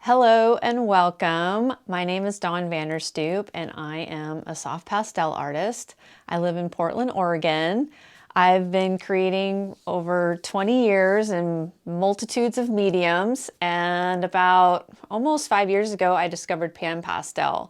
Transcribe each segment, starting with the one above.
Hello and welcome. My name is Dawn Vanderstoop and I am a soft pastel artist. I live in Portland, Oregon. I've been creating over 20 years in multitudes of mediums, and about almost 5 years ago I discovered PanPastel.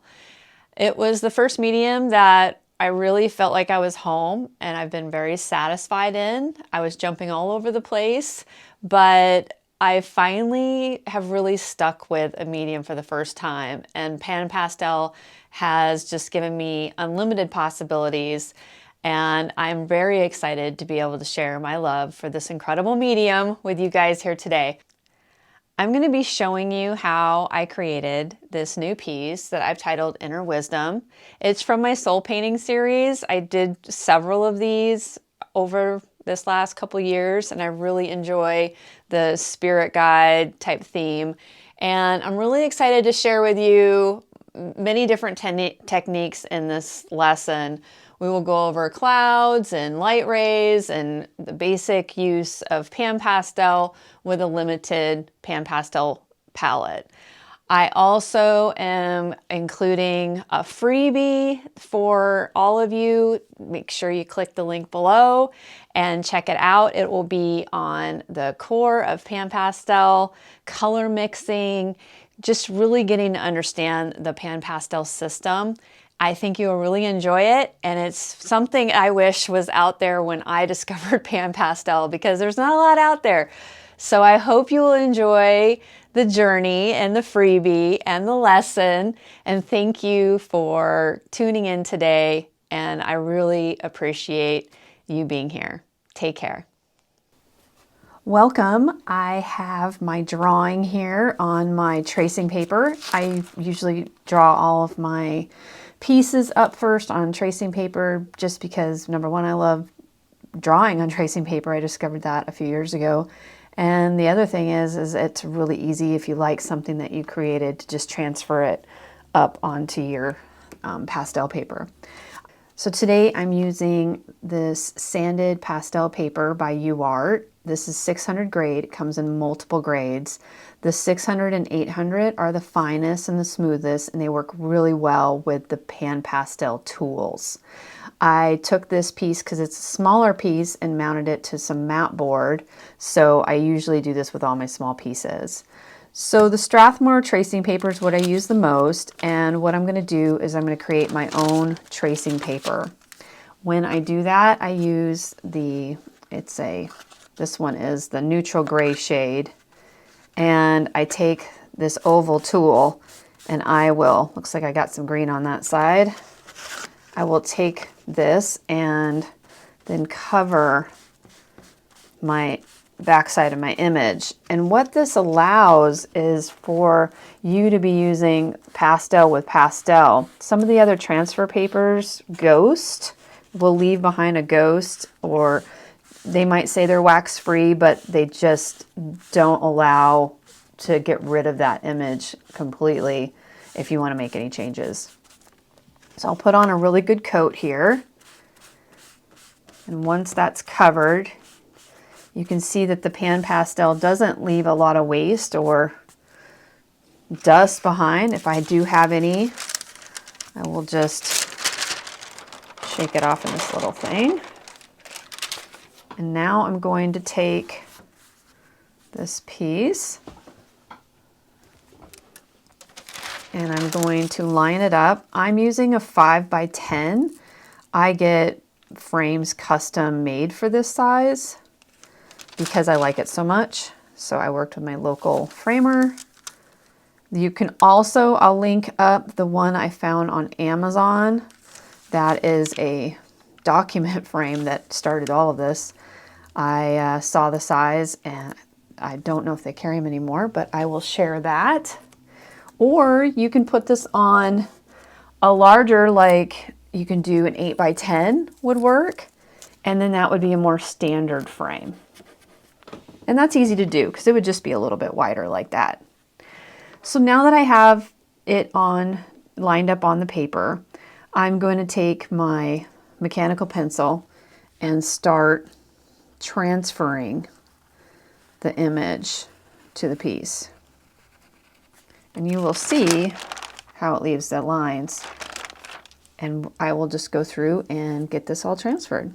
It was the first medium that I really felt like I was home and I've been very satisfied in. I was jumping all over the place, but I finally have really stuck with a medium for the first time, and PanPastel has just given me unlimited possibilities, and I'm very excited to be able to share my love for this incredible medium with you guys here today. I'm going to be showing you how I created this new piece that I've titled Inner Wisdom. It's from my soul painting series. I did several of these over this last couple years, and I really enjoy the spirit guide type theme. And I'm really excited to share with you many different techniques in this lesson. We will go over clouds and light rays and the basic use of PanPastel with a limited PanPastel palette. I also am including a freebie for all of you. Make sure you click the link below and check it out. It will be on the core of PanPastel, color mixing, just really getting to understand the PanPastel system. I think you'll really enjoy it, and it's something I wish was out there when I discovered PanPastel, because there's not a lot out there. So I hope you will enjoy the journey and the freebie and the lesson, and thank you for tuning in today, and I really appreciate you being here. Take care. Welcome. I have my drawing here on my tracing paper. I usually draw all of my pieces up first on tracing paper just because, number one, I love drawing on tracing paper. I discovered that a few years ago. And the other thing is it's really easy, if you like something that you created, to just transfer it up onto your pastel paper. So today I'm using this sanded pastel paper by UART. This is 600 grade. It comes in multiple grades. The 600 and 800 are the finest and the smoothest, and they work really well with the PanPastel tools. I took this piece because it's a smaller piece and mounted it to some mat board. So I usually do this with all my small pieces. So the Strathmore tracing paper is what I use the most, and what I'm going to do is I'm going to create my own tracing paper. When I do that, I use this one is the neutral gray shade, and I take this oval tool and looks like I got some green on that side. I will take this and then cover my backside of my image. And what this allows is for you to be using pastel with pastel. Some of the other transfer papers will leave behind a ghost, or they might say they're wax free, but they just don't allow to get rid of that image completely if you want to make any changes. So I'll put on a really good coat here. And once that's covered, you can see that the PanPastel doesn't leave a lot of waste or dust behind. If I do have any, I will just shake it off in this little thing. And now I'm going to take this piece and I'm going to line it up. I'm using a 5x10. I get frames custom made for this size because I like it so much. So I worked with my local framer. You can also, I'll link up the one I found on Amazon. That is a document frame that started all of this. I saw the size, and I don't know if they carry them anymore, but I will share that. Or you can put this on a larger, like you can do an 8x10 would work, and then that would be a more standard frame. And that's easy to do because it would just be a little bit wider like that. So now that I have it lined up on the paper, I'm going to take my mechanical pencil and start transferring the image to the piece. And you will see how it leaves the lines. And I will just go through and get this all transferred.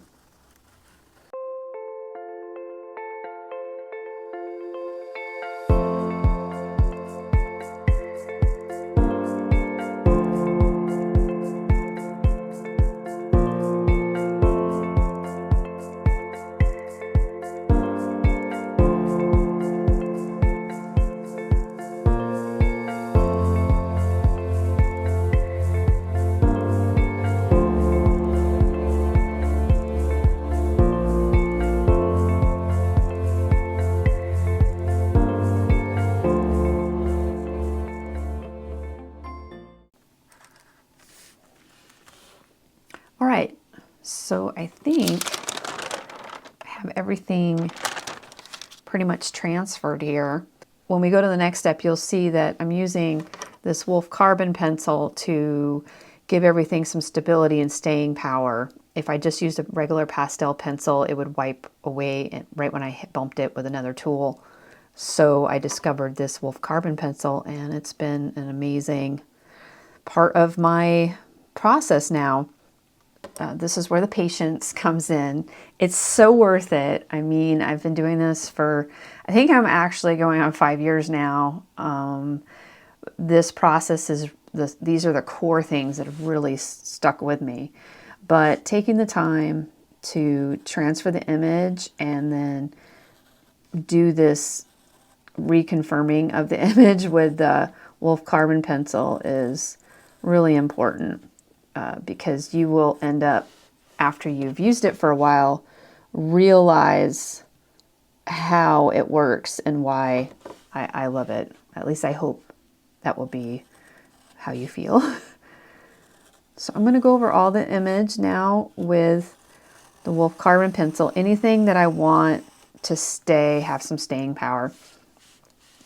All right, so I think I have everything pretty much transferred here. When we go to the next step, you'll see that I'm using this Wolf Carbon pencil to give everything some stability and staying power. If I just used a regular pastel pencil, it would wipe away right when I bumped it with another tool. So I discovered this Wolf Carbon pencil, and it's been an amazing part of my process now. This is where the patience comes in. It's so worth it. I mean, I've been doing this for, I think I'm actually going on 5 years now. This process is, these are the core things that have really stuck with me. But taking the time to transfer the image and then do this reconfirming of the image with the Wolf Carbon pencil is really important. Because you will end up, after you've used it for a while, realize how it works and why I love it. At least I hope that will be how you feel. So I'm going to go over all the image now with the Wolf Carbon pencil. Anything that I want to stay, have some staying power.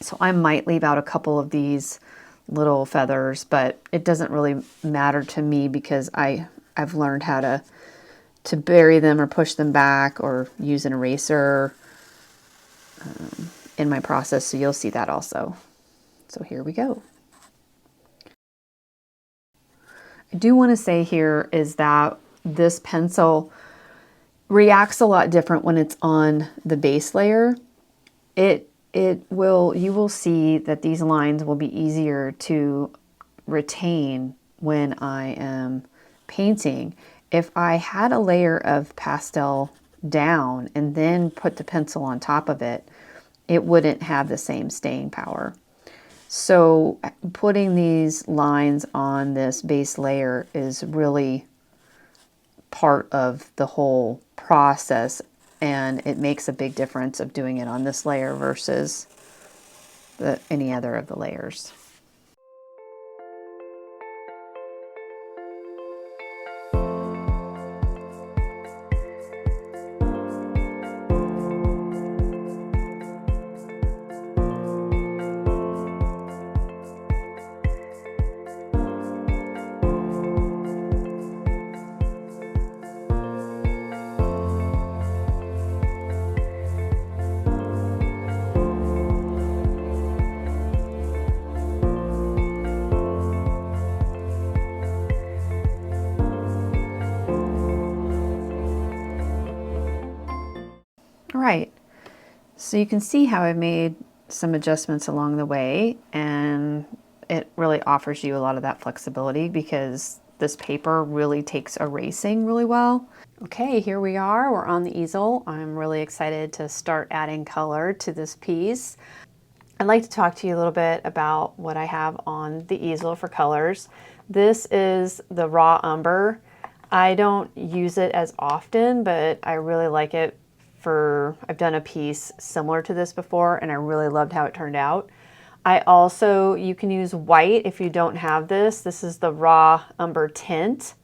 So I might leave out a couple of these little feathers, but it doesn't really matter to me because I've learned how to bury them or push them back or use an eraser in my process, so you'll see that also. So here we go. I do want to say here is that this pencil reacts a lot different when it's on the base layer. You will see that these lines will be easier to retain when I am painting. If I had a layer of pastel down and then put the pencil on top of it, it wouldn't have the same staying power. So putting these lines on this base layer is really part of the whole process. And it makes a big difference of doing it on this layer versus any other of the layers. Right, so you can see how I made some adjustments along the way, and it really offers you a lot of that flexibility because this paper really takes erasing really well. Okay, here we are, we're on the easel. I'm really excited to start adding color to this piece. I'd like to talk to you a little bit about what I have on the easel for colors. This is the raw umber. I don't use it as often, but I really like it. I've done a piece similar to this before and I really loved how it turned out. You can use white if you don't have this. This is the raw umber tint,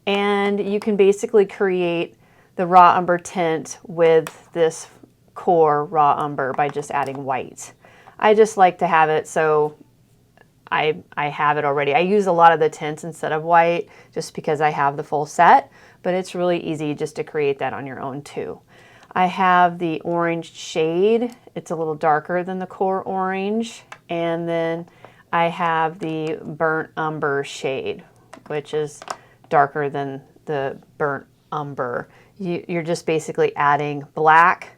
and you can basically create the raw umber tint with this core raw umber by just adding white. I just like to have it, so I have it already. I use a lot of the tints instead of white just because I have the full set, but it's really easy just to create that on your own too. I have the orange shade. It's a little darker than the core orange. And then I have the burnt umber shade, which is darker than the burnt umber. You're just basically adding black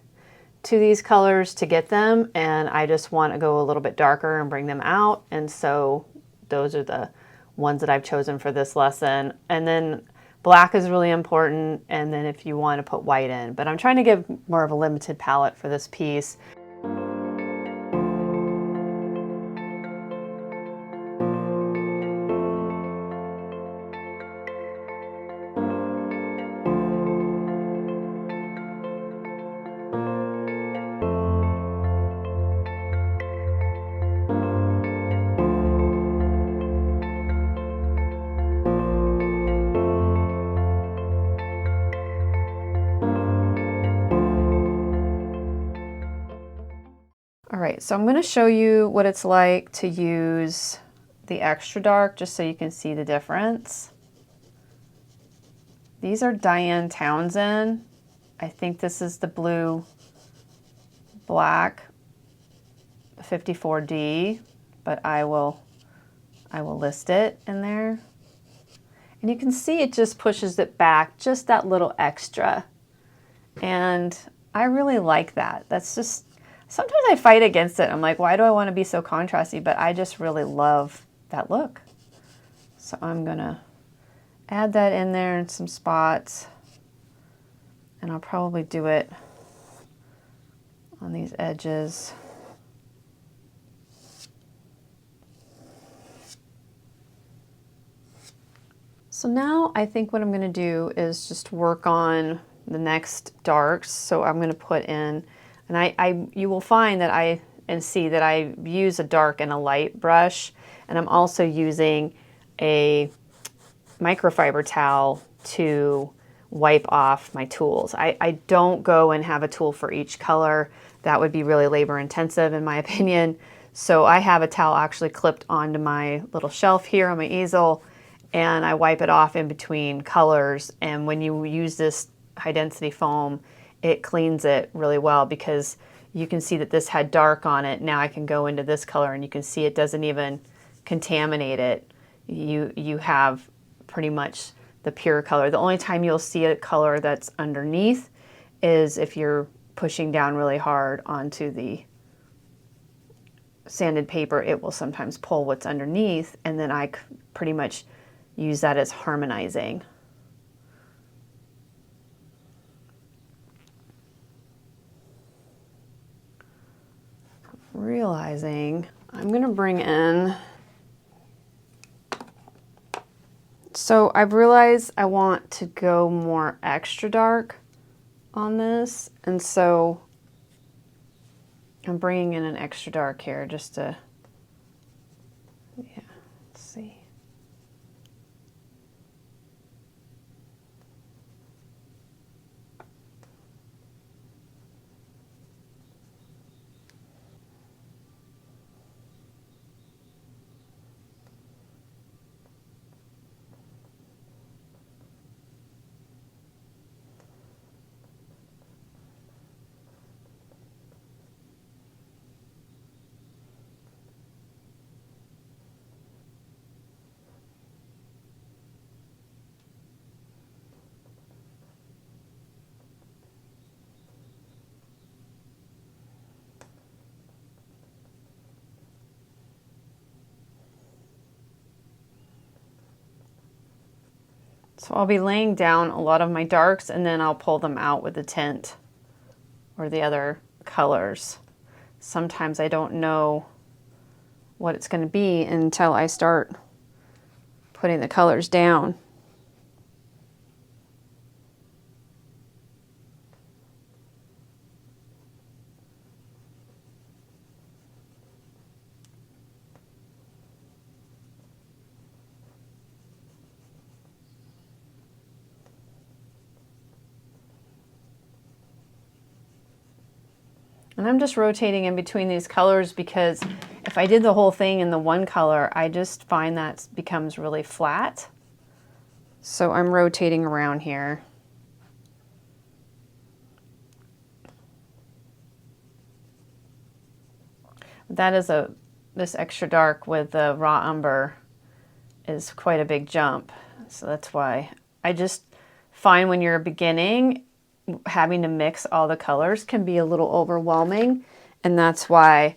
to these colors to get them, and I just want to go a little bit darker and bring them out, and so those are the ones that I've chosen for this lesson. And then black is really important, and then if you want to put white in, but I'm trying to give more of a limited palette for this piece. All right, so I'm going to show you what it's like to use the extra dark just so you can see the difference. These are Diane Townsend. I think this is the blue black 54D, but I will list it in there. And you can see it just pushes it back just that little extra. And I really like that. That's just, sometimes I fight against it. I'm like, why do I want to be so contrasty? But I just really love that look. So I'm gonna add that in there in some spots. And I'll probably do it on these edges. So now I think what I'm going to do is just work on the next darks. So I'm going to put in, and you will find that I use a dark and a light brush, and I'm also using a microfiber towel to wipe off my tools. I don't go and have a tool for each color. That would be really labor intensive in my opinion. So I have a towel actually clipped onto my little shelf here on my easel, and I wipe it off in between colors. And when you use this high density foam, it cleans it really well, because you can see that this had dark on it. Now I can go into this color and you can see it doesn't even contaminate it. You have pretty much the pure color. The only time you'll see a color that's underneath is if you're pushing down really hard onto the sanded paper. It will sometimes pull what's underneath, and then I pretty much use that as harmonizing. Realizing I'm going to bring in, so I've realized I want to go more extra dark on this, and so I'm bringing in an extra dark here just to, yeah, let's see. So I'll be laying down a lot of my darks, and then I'll pull them out with the tint or the other colors. Sometimes I don't know what it's going to be until I start putting the colors down. And I'm just rotating in between these colors, because if I did the whole thing in the one color, I just find that becomes really flat. So I'm rotating around here. That this extra dark with the raw umber is quite a big jump. So that's why I just find when you're beginning, having to mix all the colors can be a little overwhelming. And that's why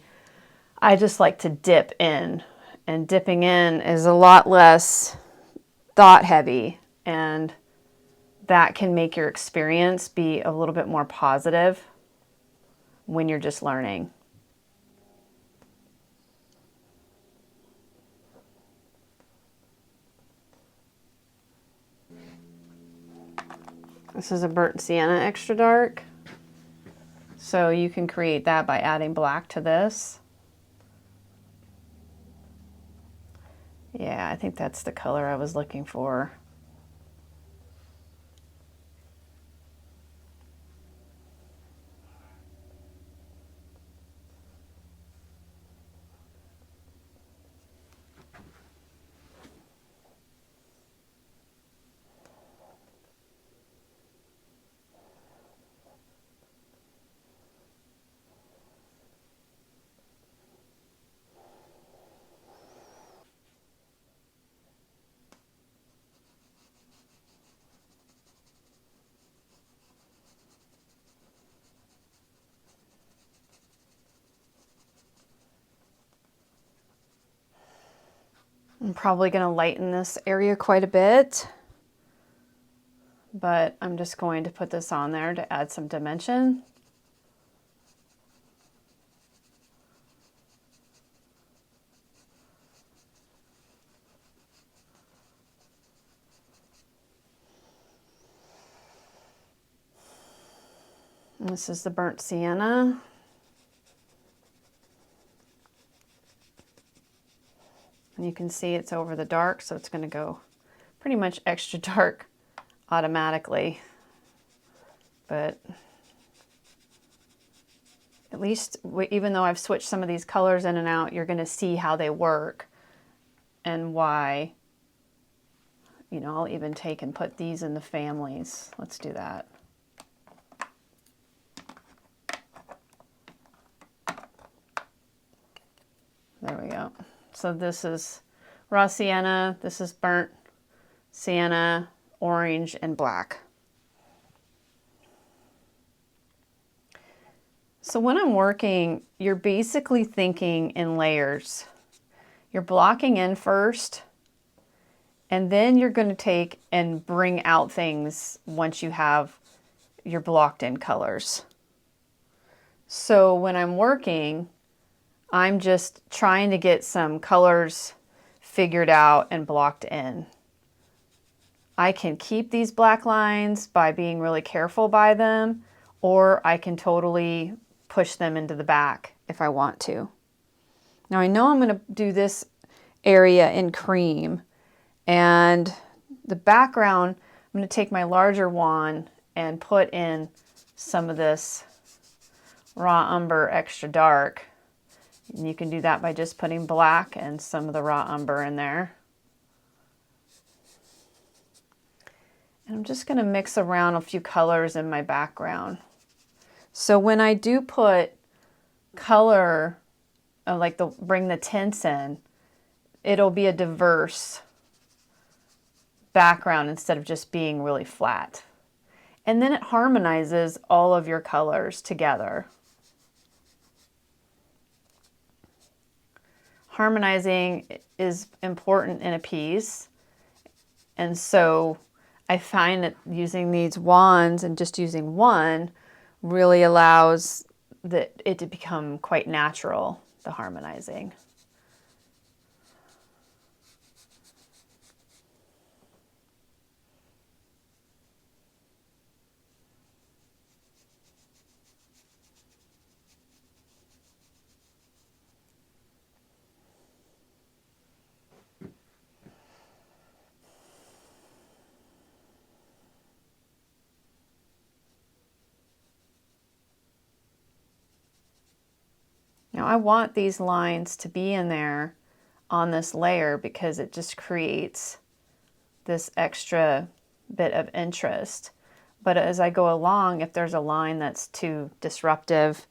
I just like to dip in. And dipping in is a lot less thought heavy, and that can make your experience be a little bit more positive when you're just learning. This is a burnt sienna extra dark. So you can create that by adding black to this. Yeah, I think that's the color I was looking for. I'm probably going to lighten this area quite a bit, but I'm just going to put this on there to add some dimension. And this is the burnt sienna. And you can see it's over the dark, so it's going to go pretty much extra dark automatically. But at least, even though I've switched some of these colors in and out, you're going to see how they work and why. You know, I'll even take and put these in the families. Let's do that. There we go. So this is raw sienna, this is burnt sienna, orange, and black. So when I'm working, you're basically thinking in layers. You're blocking in first, and then you're going to take and bring out things once you have your blocked in colors. So when I'm working, I'm just trying to get some colors figured out and blocked in. I can keep these black lines by being really careful by them, or I can totally push them into the back if I want to. Now I know I'm going to do this area in cream, and the background, I'm going to take my larger wand and put in some of this raw umber extra dark. And you can do that by just putting black and some of the raw umber in there. And I'm just going to mix around a few colors in my background. So when I do put color, bring the tints in, it'll be a diverse background instead of just being really flat. And then it harmonizes all of your colors together. Harmonizing is important in a piece, and so I find that using these wands and just using one really allows it to become quite natural, the harmonizing. Now I want these lines to be in there on this layer because it just creates this extra bit of interest. But as I go along, if there's a line that's too disruptive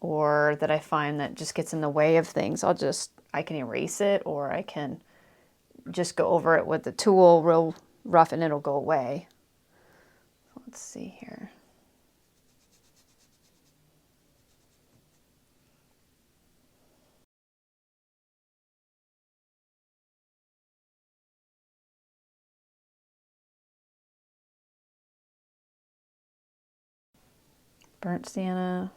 or that I find that just gets in the way of things, I'll just I can erase it, or I can just go over it with the tool real rough and it'll go away. Let's see here. Burnt sienna.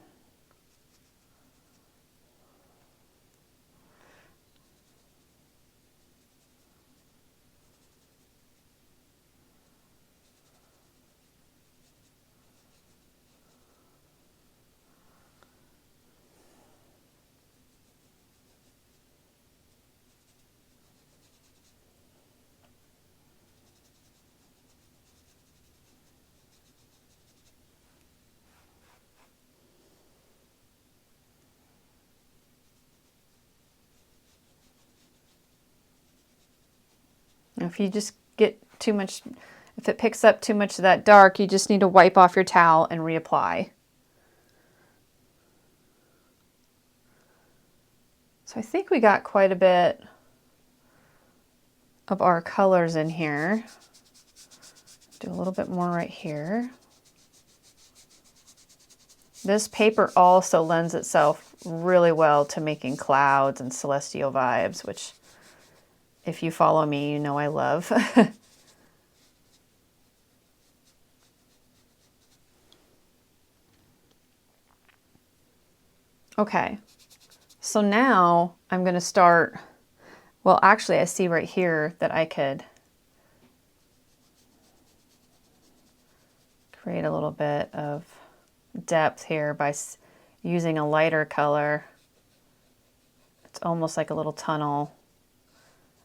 Now, if you just get too much, if it picks up too much of that dark, you just need to wipe off your towel and reapply. So I think we got quite a bit of our colors in here. Do a little bit more right here. This paper also lends itself really well to making clouds and celestial vibes, which if you follow me, you know I love. Okay, so now I'm going to start, well, actually I see right here that I could create a little bit of depth here by using a lighter color. It's almost like a little tunnel.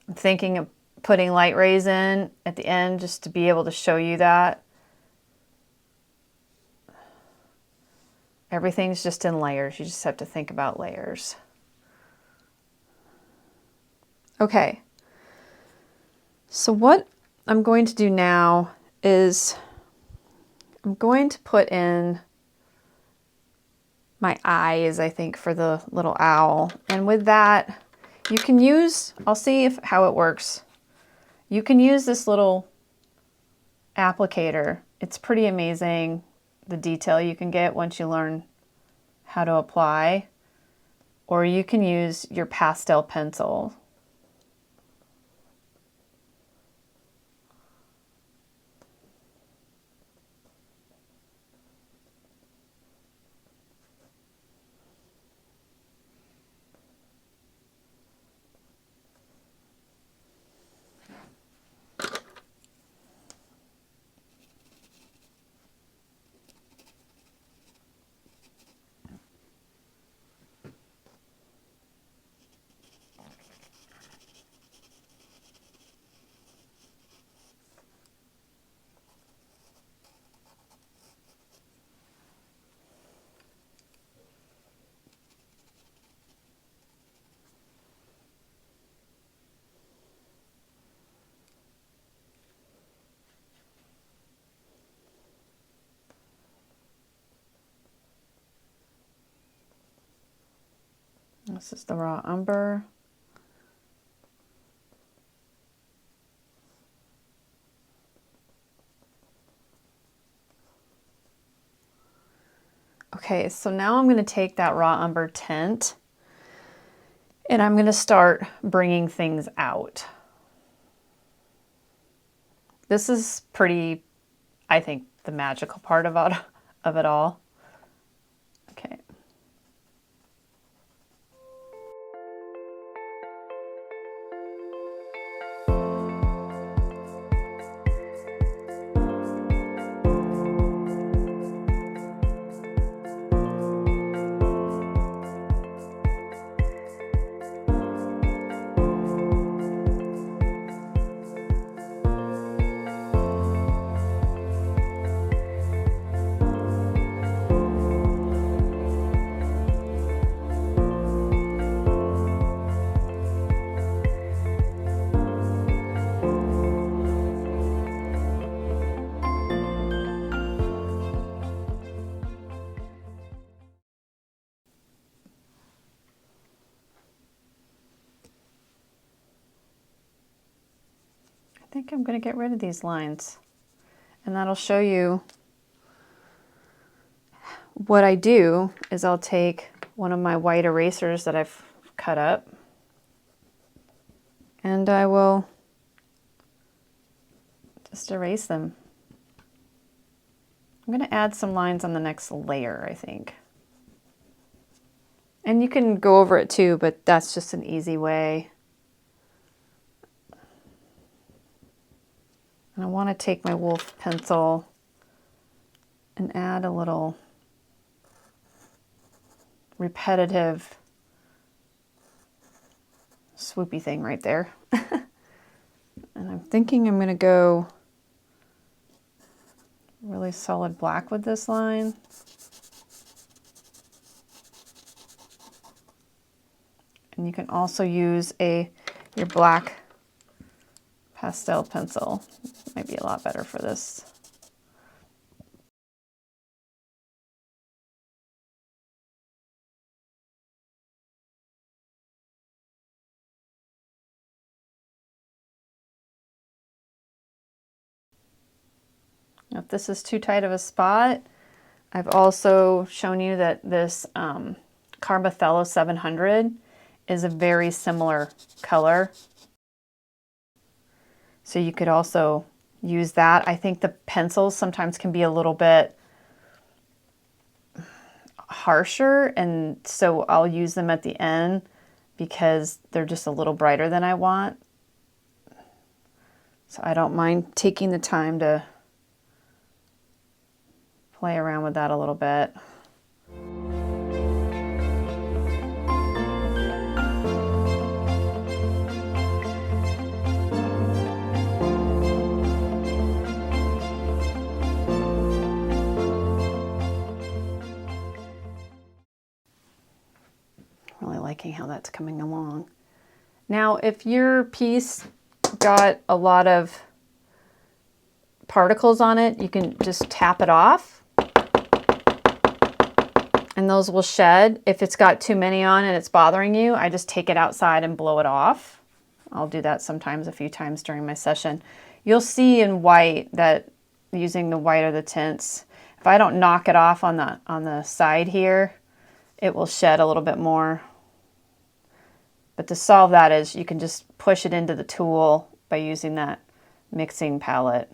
I'm thinking of putting light rays in at the end just to be able to show you that. Everything's just in layers. You just have to think about layers. Okay. So what I'm going to do now is I'm going to put in my eyes, I think, for the little owl. And with that, you can use, I'll see how it works. You can use this little applicator. It's pretty amazing, the detail you can get once you learn how to apply. Or you can use your pastel pencil. This is the raw umber. Okay, so now I'm going to take that raw umber tint and I'm going to start bringing things out. This is pretty, I think, the magical part of it all. Okay. think I'm going to get rid of these lines. And that'll show you what I do is I'll take one of my white erasers that I've cut up, and I will just erase them. I'm going to add some lines on the next layer, I think. And you can go over it too, but that's just an easy way. And I want to take my wolf pencil and add a little repetitive swoopy thing right there. And I'm thinking I'm going to go really solid black with this line. And you can also use your black pastel pencil. Might be a lot better for this. If this is too tight of a spot, I've also shown you that this Carbothello 700 is a very similar color. So you could also use that. I think the pencils sometimes can be a little bit harsher, and so I'll use them at the end because they're just a little brighter than I want. So I don't mind taking the time to play around with that a little bit. Really liking how that's coming along. Now, if your piece got a lot of particles on it, you can just tap it off and those will shed. If it's got too many on and it's bothering you, I just take it outside and blow it off. I'll do that sometimes a few times during my session. You'll see in white that using the white or the tints, if I don't knock it off on the side here, it will shed a little bit more. But to solve that is you can just push it into the tool by using that mixing palette.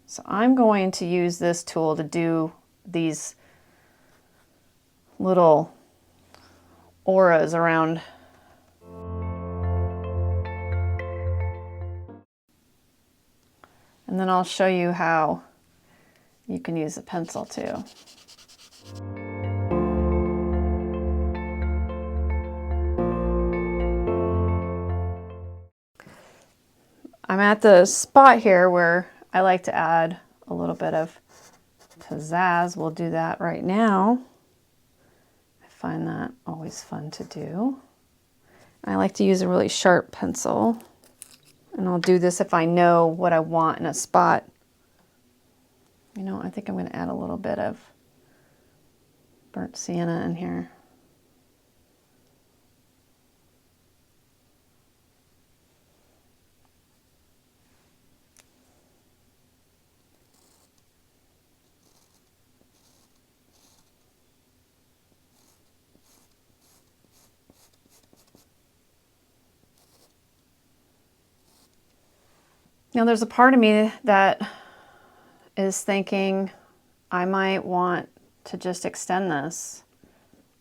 So I'm going to use this tool to do these little auras around. And then I'll show you how you can use a pencil too. I'm at the spot here where I like to add a little bit of pizzazz. We'll do that right now. I find that always fun to do. I like to use a really sharp pencil. And I'll do this if I know what I want in a spot. You know, I think I'm going to add a little bit of burnt sienna in here. Now there's a part of me that is thinking I might want to just extend this.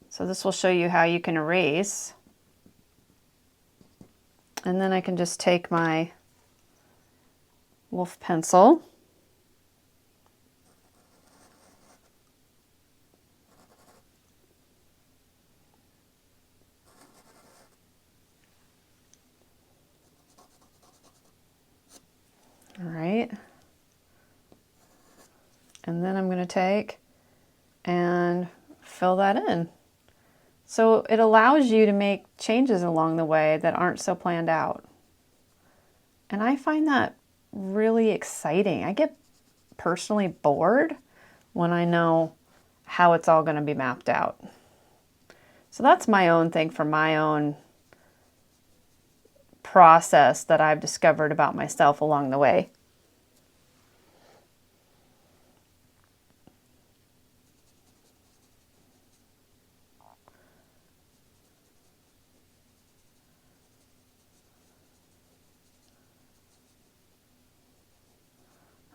So this will show you how you can erase. And then I can just take my wolf pencil . All right. And then I'm going to take and fill that in. So it allows you to make changes along the way that aren't so planned out. And I find that really exciting. I get personally bored when I know how it's all going to be mapped out. So that's my own thing for my own process that I've discovered about myself along the way.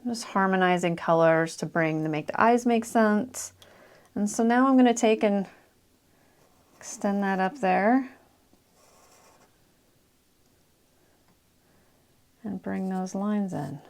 I'm just harmonizing colors to make the eyes make sense. And so now I'm going to take and extend that up there and bring those lines in.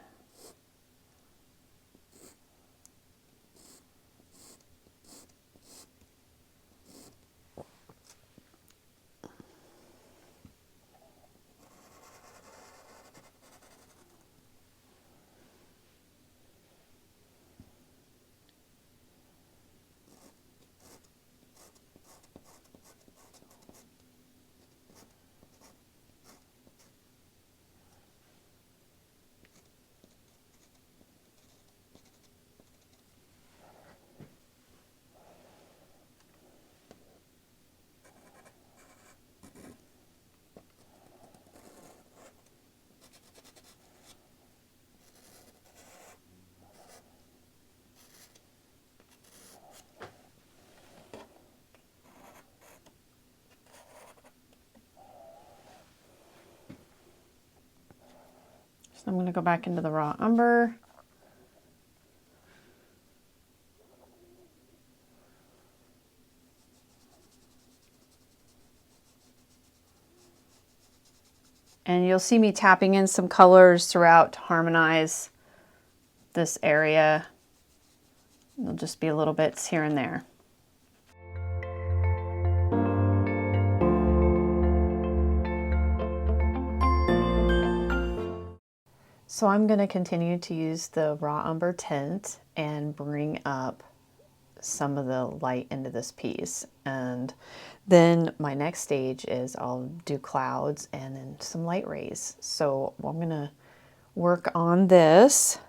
So I'm going to go back into the raw umber. And you'll see me tapping in some colors throughout to harmonize this area. There'll just be little bits here and there. So I'm going to continue to use the raw umber tint and bring up some of the light into this piece. And then my next stage is I'll do clouds and then some light rays. So I'm going to work on this.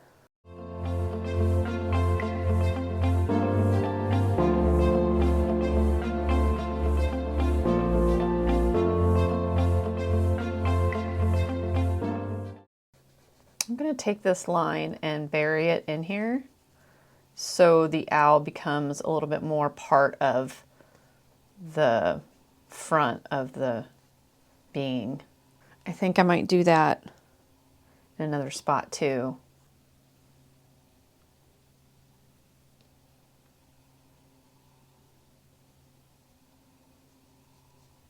I'm going to take this line and bury it in here so the owl becomes a little bit more part of the front of the being. I think I might do that in another spot too.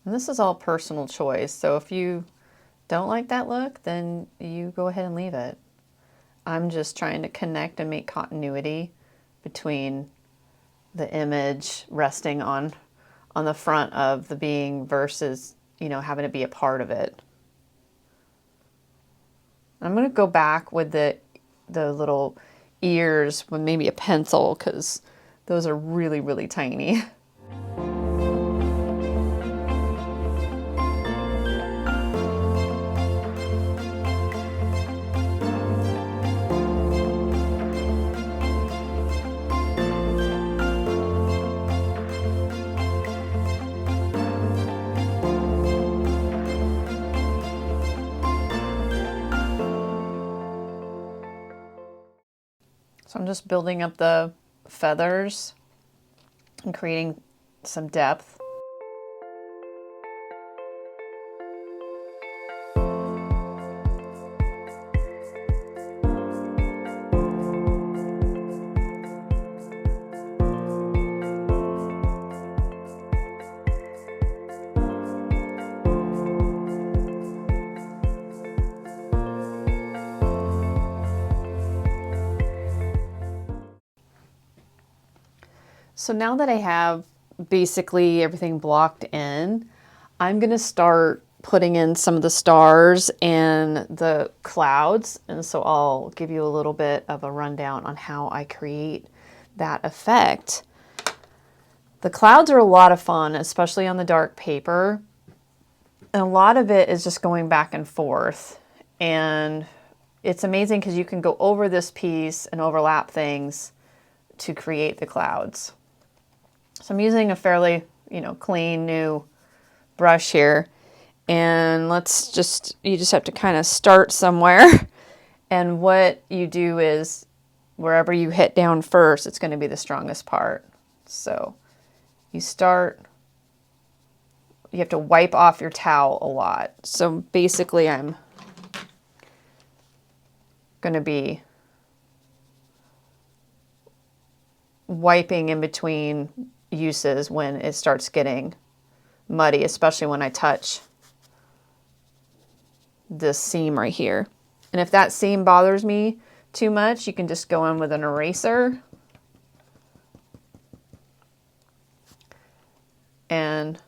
And this is all personal choice, so if you don't like that look, then you go ahead and leave it. I'm just trying to connect and make continuity between the image resting on the front of the being versus, you know, having to be a part of it. I'm going to go back with the little ears with maybe a pencil because those are really, really tiny. So I'm just building up the feathers and creating some depth. So now that I have basically everything blocked in, I'm going to start putting in some of the stars and the clouds. And so I'll give you a little bit of a rundown on how I create that effect. The clouds are a lot of fun, especially on the dark paper. And a lot of it is just going back and forth. And it's amazing because you can go over this piece and overlap things to create the clouds. So I'm using a fairly, clean new brush here. And you just have to kind of start somewhere. And what you do is wherever you hit down first, it's going to be the strongest part. So you start, you have to wipe off your towel a lot. So basically I'm going to be wiping in between uses when it starts getting muddy, especially when I touch this seam right here. And if that seam bothers me too much, you can just go in with an eraser and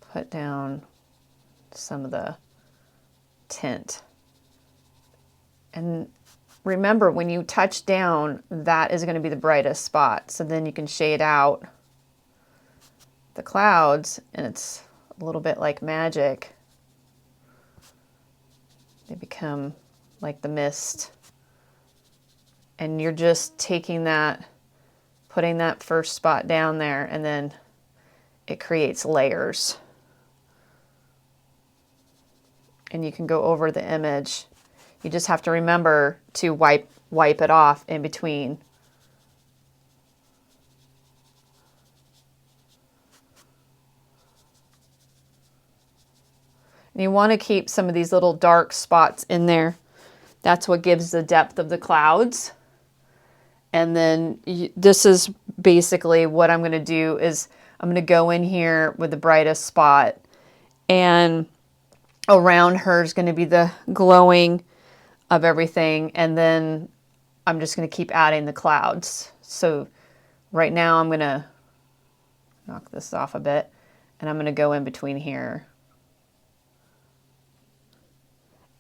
put down some of the tint. And remember, when you touch down, that is going to be the brightest spot. So then you can shade out the clouds, and it's a little bit like magic. They become like the mist. And you're just taking that, putting that first spot down there, and then it creates layers. And you can go over the image. You just have to remember to wipe it off in between. And you want to keep some of these little dark spots in there. That's what gives the depth of the clouds. And then this is basically what I'm going to do is I'm going to go in here with the brightest spot, and around her is going to be the glowing of everything. And then I'm just going to keep adding the clouds. So right now I'm going to knock this off a bit, and I'm going to go in between here.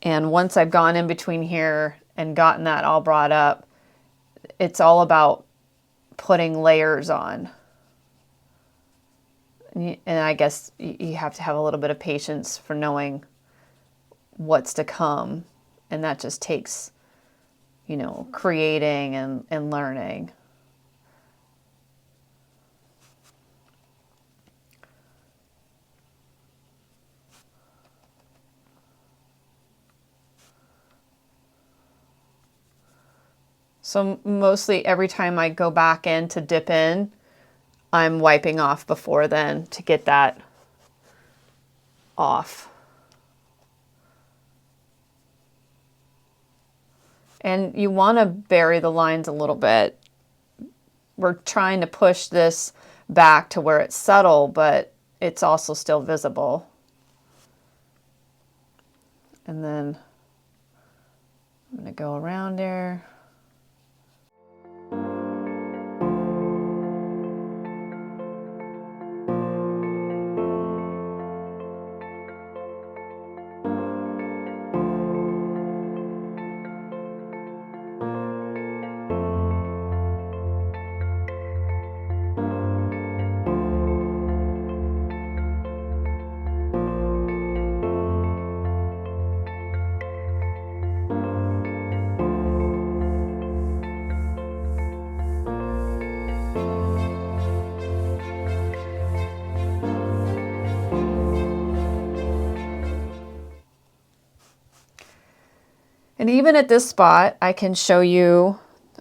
And once I've gone in between here and gotten that all brought up, it's all about putting layers on. And I guess you have to have a little bit of patience for knowing what's to come. And that just takes, you know, creating and learning. So mostly every time I go back in to dip in, I'm wiping off before then to get that off. And you want to bury the lines a little bit. We're trying to push this back to where it's subtle, but it's also still visible. And then I'm going to go around there. And even at this spot, I can show you,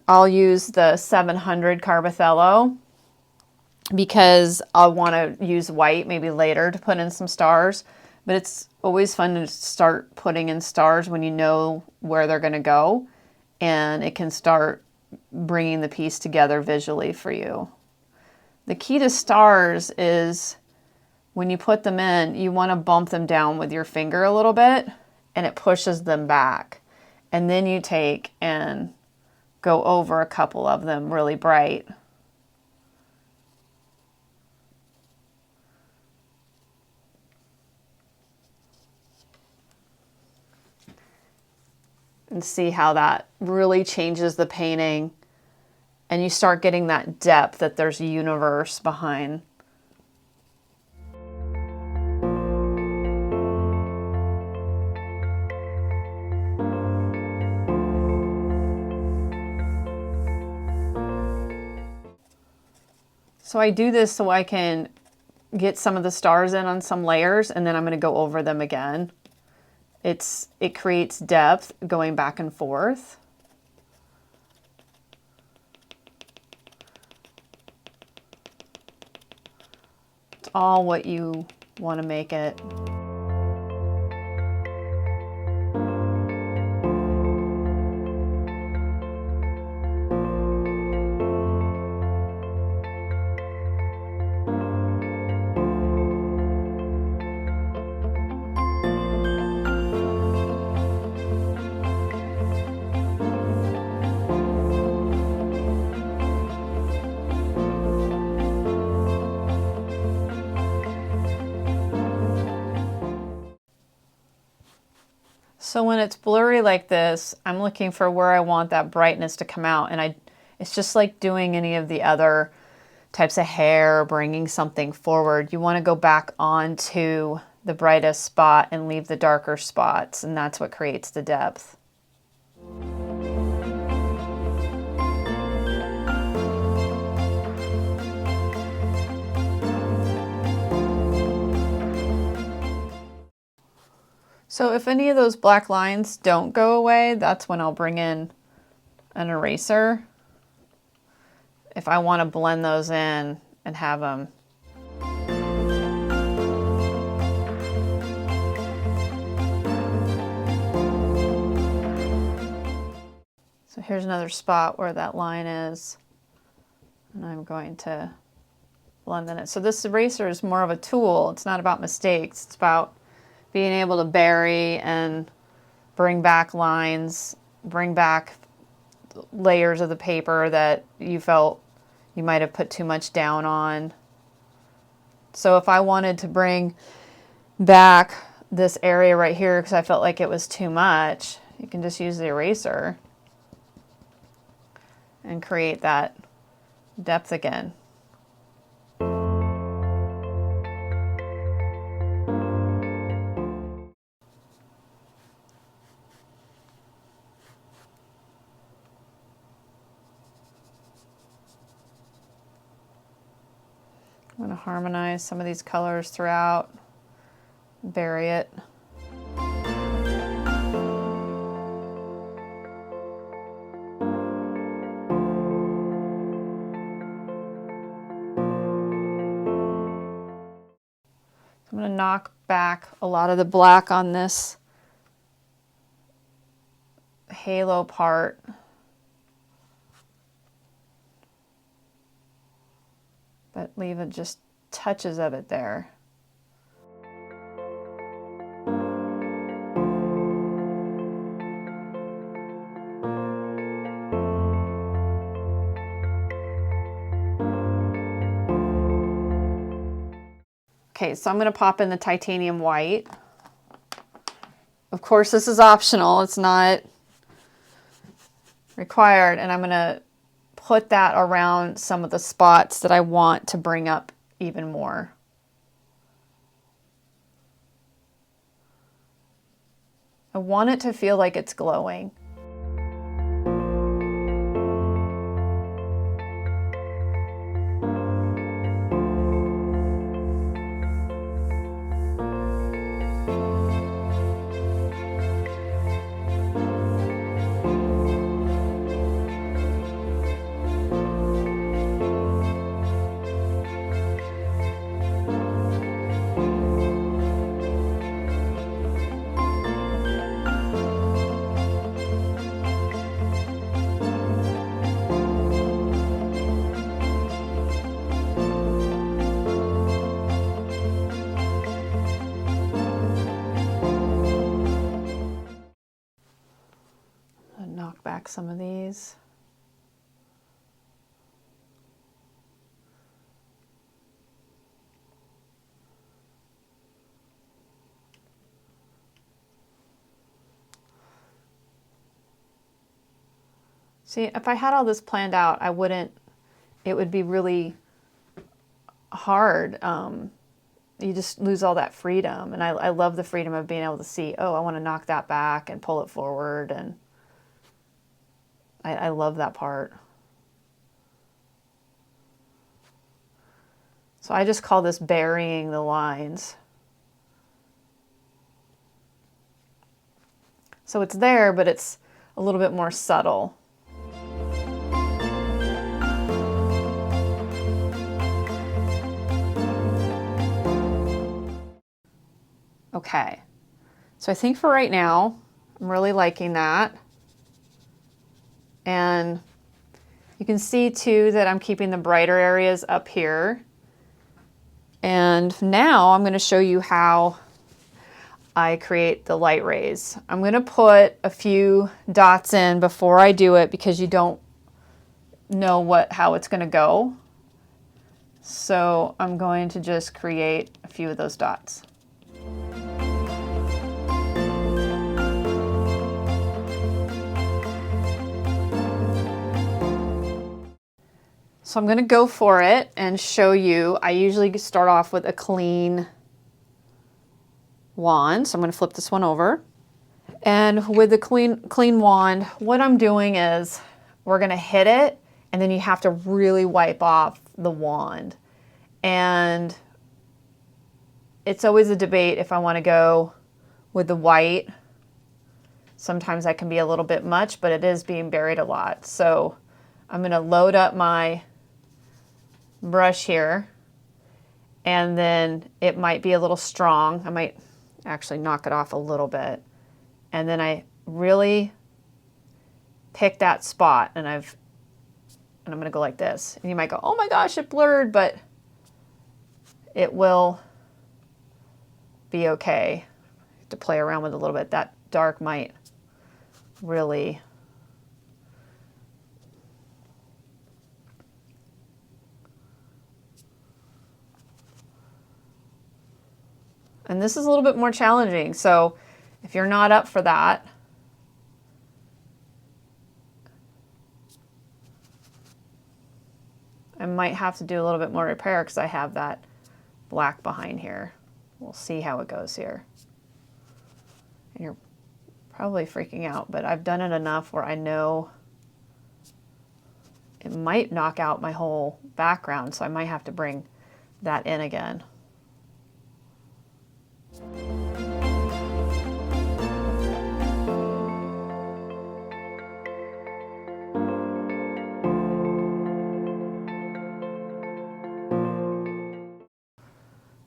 I'll use the 700 Carbothello because I'll want to use white maybe later to put in some stars. But it's always fun to start putting in stars when you know where they're going to go. And it can start bringing the piece together visually for you. The key to stars is when you put them in, you want to bump them down with your finger a little bit, and it pushes them back. And then you take and go over a couple of them really bright. And see how that really changes the painting. And you start getting that depth, that there's a universe behind. So I do this so I can get some of the stars in on some layers, and then I'm going to go over them again. It creates depth going back and forth. It's all what you want to make it. So when it's blurry like this, I'm looking for where I want that brightness to come out. And it's just like doing any of the other types of hair, bringing something forward. You want to go back onto the brightest spot and leave the darker spots. And that's what creates the depth. So if any of those black lines don't go away, that's when I'll bring in an eraser if I want to blend those in and have them. So here's another spot where that line is, and I'm going to blend in it. So this eraser is more of a tool. It's not about mistakes. It's about being able to bury and bring back lines, bring back layers of the paper that you felt you might have put too much down on. So if I wanted to bring back this area right here because I felt like it was too much, you can just use the eraser and create that depth again. I'm going to harmonize some of these colors throughout, bury it. I'm going to knock back a lot of the black on this halo part. But leave it just touches of it there. Okay, so I'm going to pop in the titanium white. Of course, this is optional. It's not required. And I'm going to put that around some of the spots that I want to bring up even more. I want it to feel like it's glowing. Knock back some of these. See, if I had all this planned out, it would be really hard. You just lose all that freedom. And I love the freedom of being able to see, oh, I want to knock that back and pull it forward. And I love that part. So I just call this burying the lines. So it's there, but it's a little bit more subtle. Okay, so I think for right now, I'm really liking that. And you can see too that I'm keeping the brighter areas up here. And now I'm going to show you how I create the light rays. I'm going to put a few dots in before I do it because you don't know how it's going to go. So I'm going to just create a few of those dots. So I'm going to go for it and show you. I usually start off with a clean wand. So I'm going to flip this one over. And with the clean wand, what I'm doing is we're going to hit it, and then you have to really wipe off the wand. And it's always a debate if I want to go with the white. Sometimes that can be a little bit much, but it is being buried a lot. So I'm going to load up my brush here, and then it might be a little strong. I might actually knock it off a little bit, and then I really pick that spot, and I'm going to go like this. And you might go, oh my gosh, it blurred, but it will be okay. To play around with a little bit. That dark might really and this is a little bit more challenging, so if you're not up for that, I might have to do a little bit more repair because I have that black behind here. We'll see how it goes here. And you're probably freaking out, but I've done it enough where I know it might knock out my whole background, so I might have to bring that in again.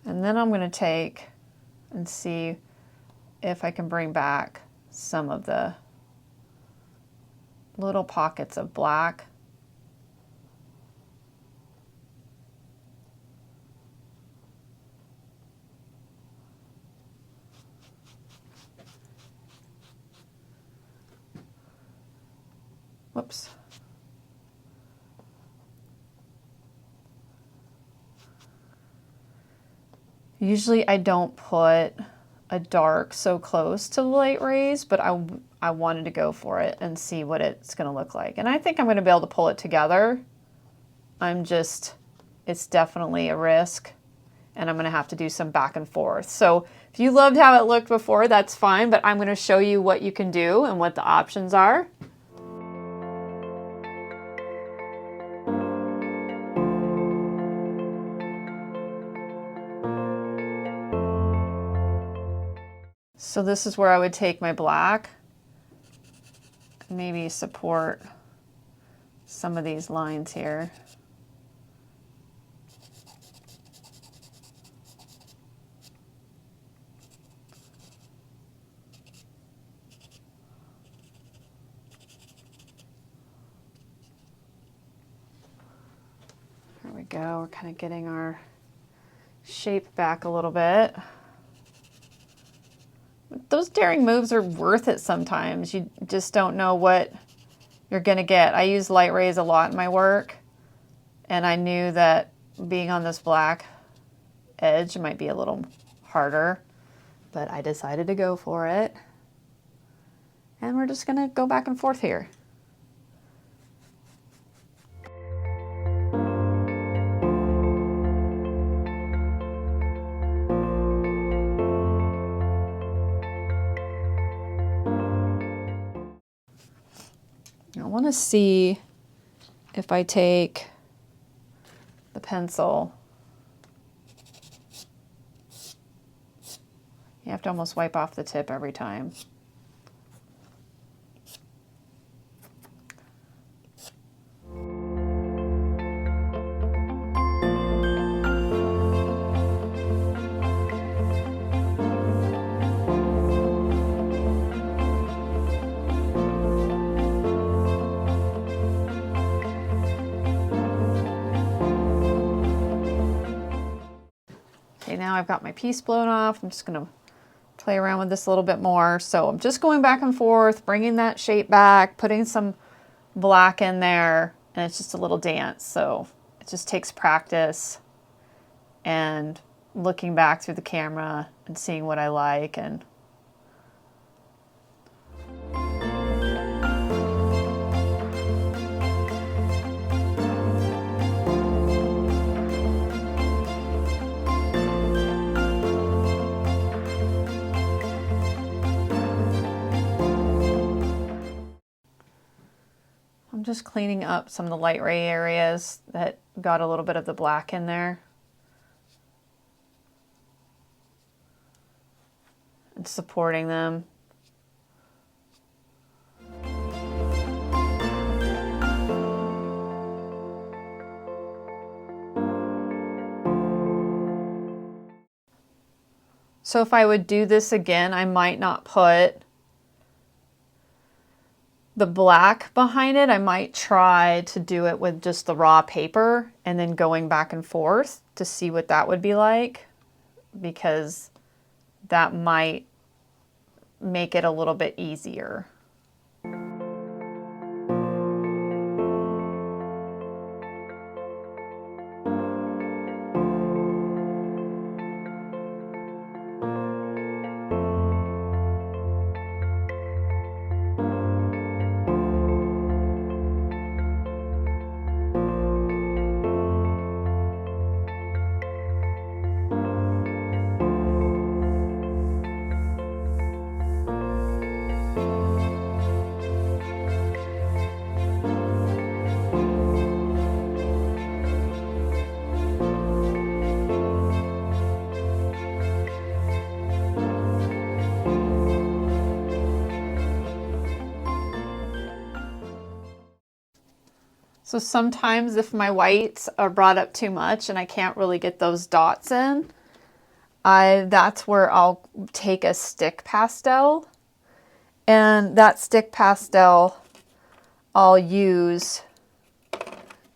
And then I'm going to take and see if I can bring back some of the little pockets of black. Whoops. Usually I don't put a dark so close to the light rays, but I wanted to go for it and see what it's going to look like. And I think I'm going to be able to pull it together. It's definitely a risk, and I'm going to have to do some back and forth. So if you loved how it looked before, that's fine, but I'm going to show you what you can do and what the options are. So this is where I would take my black, maybe support some of these lines here. There we go, we're kind of getting our shape back a little bit. Those daring moves are worth it sometimes. You just don't know what you're going to get. I use light rays a lot in my work, and I knew that being on this black edge might be a little harder, but I decided to go for it. And we're just going to go back and forth here. I want to see if I take the pencil have to almost wipe off the tip every time. Okay, now I've got my piece blown off. I'm just going to play around with this a little bit more. So I'm just going back and forth, bringing that shape back, putting some black in there, and it's just a little dance. So it just takes practice and looking back through the camera and seeing what I like. And I'm just cleaning up some of the light ray areas that got a little bit of the black in there. And supporting them. So if I would do this again, I might not put the black behind it. I might try to do it with just the raw paper and then going back and forth to see what that would be like, because that might make it a little bit easier. So sometimes if my whites are brought up too much and I can't really get those dots in, that's where I'll take a stick pastel, and that stick pastel I'll use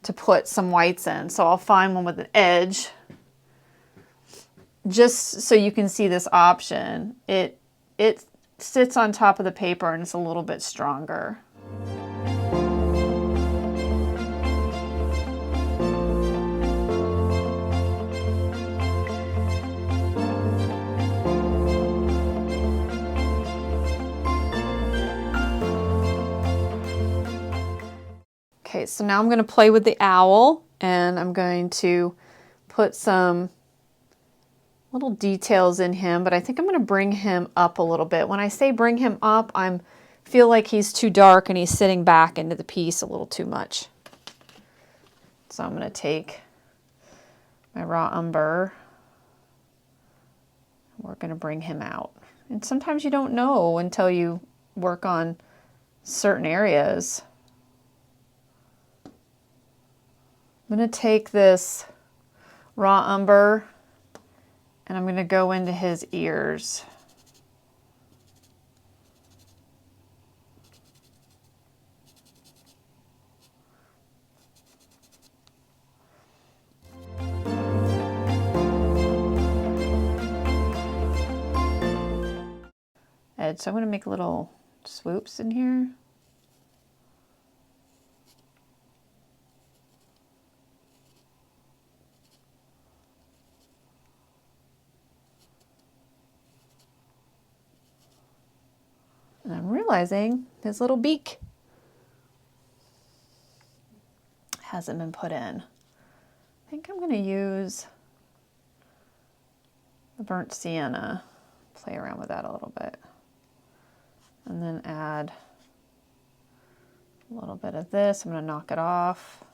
to put some whites in. So I'll find one with an edge, just so you can see this option. It sits on top of the paper and it's a little bit stronger. Okay, so now I'm going to play with the owl, and I'm going to put some little details in him, but I think I'm going to bring him up a little bit. When I say bring him up, I feel like he's too dark and he's sitting back into the piece a little too much. So I'm going to take my raw umber. We're going to bring him out. And sometimes you don't know until you work on certain areas. I'm going to take this raw umber and I'm going to go into his ears. Edge. So I'm going to make little swoops in here. And I'm realizing his little beak hasn't been put in. I think I'm going to use the burnt sienna, play around with that a little bit, and then add a little bit of this. I'm going to knock it off.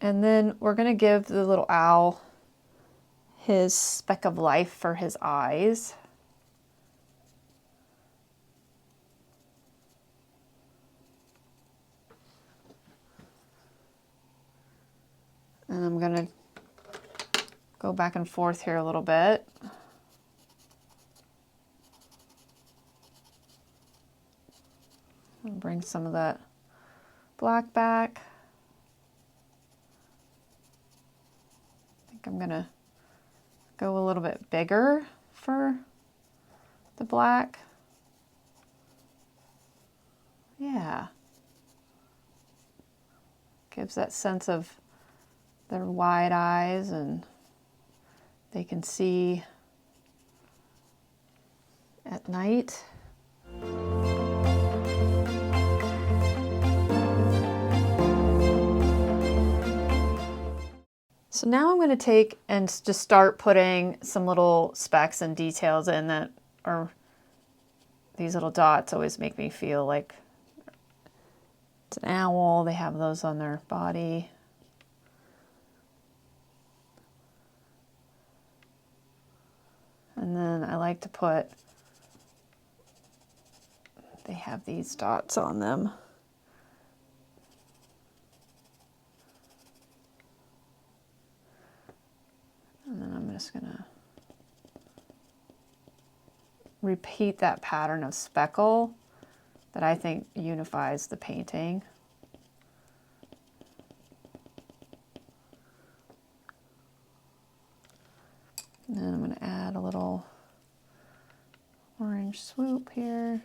And then we're going to give the little owl his speck of life for his eyes. And I'm going to go back and forth here a little bit. And bring some of that black back. I think I'm going to go a little bit bigger for the black. Yeah. Gives that sense of their wide eyes and they can see at night. So now I'm going to take and just start putting some little specks and details in that are, these little dots always make me feel like it's an owl. They have those on their body. And then I like to put, they have these dots on them. And then I'm just going to repeat that pattern of speckle that I think unifies the painting. And then I'm going to add a little orange swoop here.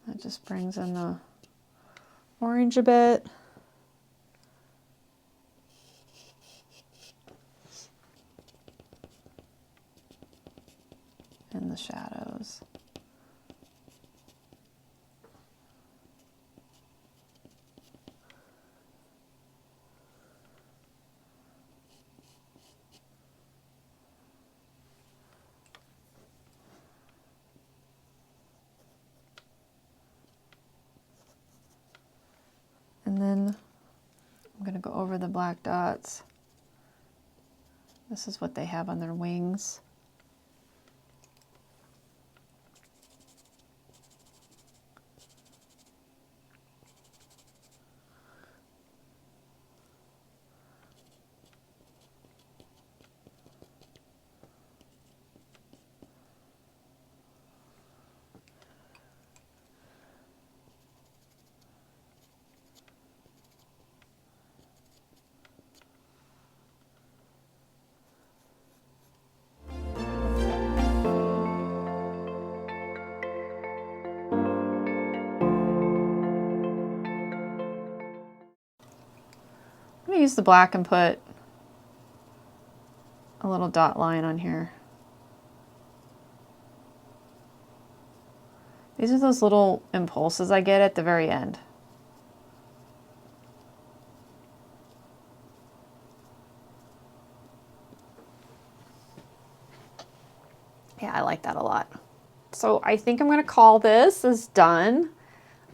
That just brings in the orange a bit. And the shadows. And then I'm going to go over the black dots. This is what they have on their wings. I'm going to use the black and put a little dot line on here. These are those little impulses I get at the very end. Yeah, I like that a lot. So I think I'm going to call this as done.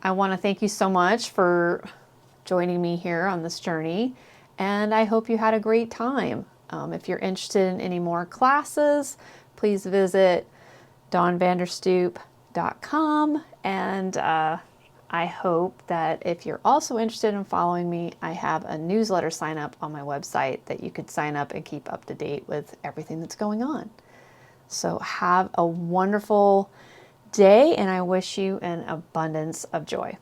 I want to thank you so much for joining me here on this journey, and I hope you had a great time. If you're interested in any more classes, please visit dawnvanderstoop.com, and I hope that if you're also interested in following me, I have a newsletter sign up on my website that you could sign up and keep up to date with everything that's going on. So have a wonderful day, and I wish you an abundance of joy.